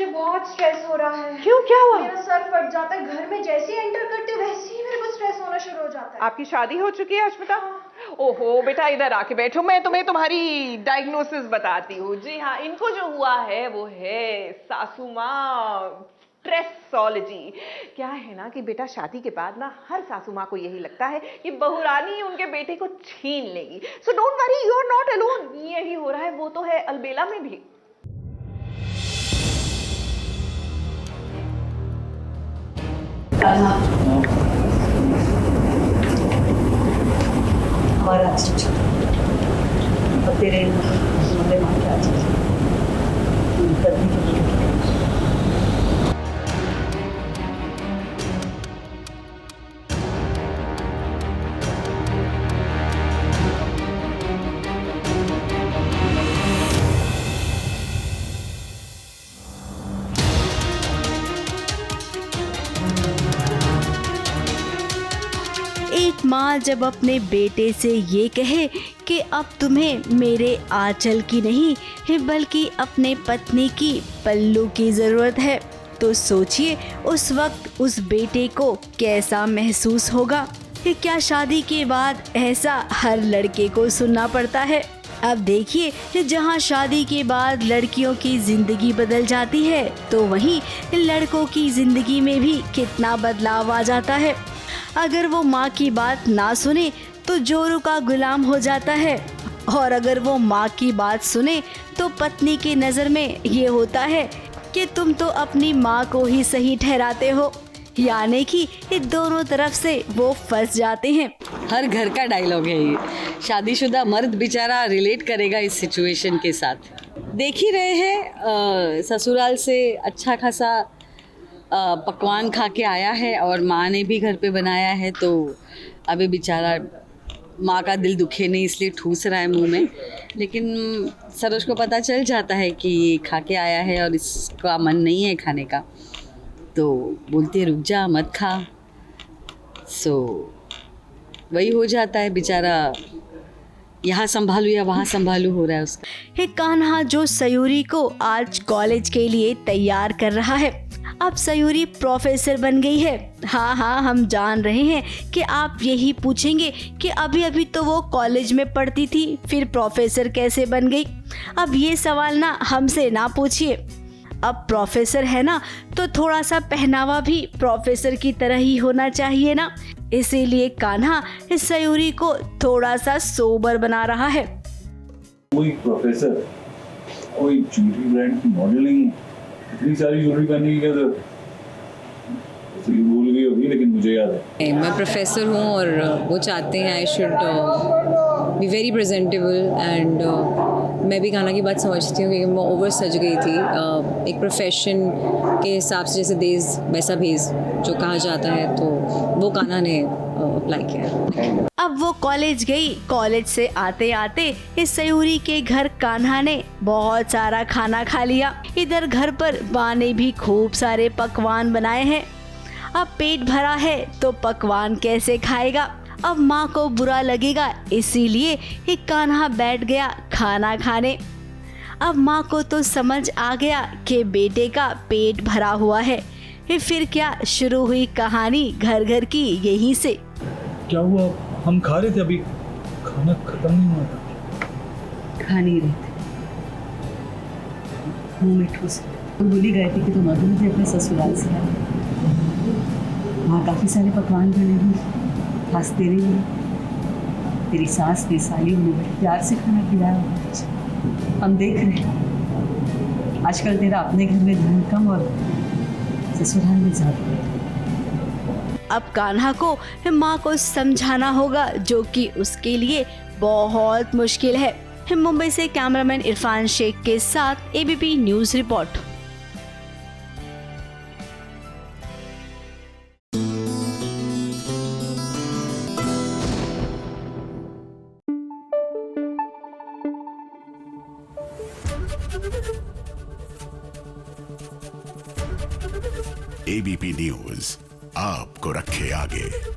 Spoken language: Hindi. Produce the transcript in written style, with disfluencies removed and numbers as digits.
बहुत स्ट्रेस हो रहा है। क्यों, क्या हुआ? मेरा सर फट जाता है, घर में जैसे ही एंटर करते वैसे ही मेरे को स्ट्रेस होना शुरू हो जाता है। आपकी शादी हो चुकी है अश्मिता? ओहो बेटा, इधर आके बैठो, मैं तुम्हें तुम्हारी डायग्नोसिस बताती हूँ। जी हाँ, इनको जो हुआ है वो है सासू माँ स्ट्रेसोलॉजी। क्या है ना कि बेटा, शादी के बाद ना हर सासू माँ को यही लगता है कि बहुरानी उनके बेटे को छीन लेगी। So don't worry, you are not alone. यही हो रहा है, वो तो है अलबेला में भी। हमारा अब तेरे हमारे माँ क्या चीज़ करने के लिए एक माँ जब अपने बेटे से ये कहे कि अब तुम्हें मेरे आंचल की नहीं बल्कि अपने पत्नी की पल्लू की ज़रूरत है, तो सोचिए उस वक्त उस बेटे को कैसा महसूस होगा। कि क्या शादी के बाद ऐसा हर लड़के को सुनना पड़ता है? अब देखिए कि जहाँ शादी के बाद लड़कियों की जिंदगी बदल जाती है, तो वहीं लड़कों की जिंदगी में भी कितना बदलाव आ जाता है। अगर वो माँ की बात ना सुने तो जोरू का गुलाम हो जाता है, और अगर वो माँ की बात सुने तो पत्नी की नज़र में ये होता है कि तुम तो अपनी माँ को ही सही ठहराते हो। यानी कि दोनों तरफ से वो फंस जाते हैं। हर घर का डायलॉग है ये। शादीशुदा मर्द बेचारा रिलेट करेगा इस सिचुएशन के साथ। देख ही रहे हैं, ससुराल से अच्छा खासा पकवान खा के आया है और माँ ने भी घर पे बनाया है, तो अभी बेचारा माँ का दिल दुखे नहीं इसलिए ठूस रहा है मुंह में। लेकिन सरोज को पता चल जाता है कि ये खा के आया है और इसका मन नहीं है खाने का, तो बोलती है रुक जा मत खा। सो वही हो जाता है, बेचारा यहाँ संभालू या वहाँ संभालू हो रहा है उसका। हे कान्हा जो सयूरी को आज कॉलेज के लिए तैयार कर रहा है। अब सयूरी प्रोफेसर बन गई है। हाँ, हम जान रहे हैं कि आप यही पूछेंगे कि अभी अभी तो वो कॉलेज में पढ़ती थी, फिर प्रोफेसर कैसे बन गई। अब ये सवाल ना हमसे ना पूछिए। अब प्रोफेसर है ना, तो थोड़ा सा पहनावा भी प्रोफेसर की तरह ही होना चाहिए ना। इसीलिए कान्हा इस सयूरी को थोड़ा सा सोबर बना रहा है। कोई प्रोफेसर, कोई ज्वेलरी ब्रांड की मॉडल नहीं है, इतनी सारी ज्वेलरी पहनने की क्या जरूरत? इसलिए भूल गई होगी, लेकिन मुझे याद है। मैं प्रोफेसर हूँ और वो चाहते हैं I should be very presentable and मैं भी गाना की बात समझती हूँ, क्योंकि मैं ओवर सज गई थी। एक प्रोफेशन के हिसाब से जैसे देश वैसा भेज जो कहा जाता है, तो वो गाना ने अप्लाई किया। अब वो कॉलेज गई। कॉलेज से आते आते इस सयूरी के घर कान्हा ने बहुत सारा खाना खा लिया। इधर घर पर माँ ने भी खूब सारे पकवान बनाए हैं। अब पेट भरा है तो पकवान कैसे खाएगा? अब माँ को बुरा लगेगा, इसीलिए एक कान्हा बैठ गया खाना खाने। अब माँ को तो समझ आ गया कि बेटे का पेट भरा हुआ है। फिर क्या शुरू हुई कहानी घर घर की यहीं से। क्या हुआ? हम खा रहे थे, अभी खाना खत्म नहीं हुआ था। खा नहीं रहे थे, मुँह में ठूस भूल ही गए थे कि तुम अभी मुझे अपने ससुराल से आए। वहाँ काफ़ी सारे पकवान बने हुए, खास तेरे लिए। तेरी सास ने सालियों ने बड़े प्यार से खाना खिलाया हुआ। हम देख रहे हैं आजकल तेरा अपने घर में धन कम और ससुराल में ज़्यादा। अब कान्हा को माँ को समझाना होगा, जो कि उसके लिए बहुत मुश्किल है। मुंबई से कैमरामैन इरफान शेख के साथ ABP news report. ABP news आपको रखे आगे।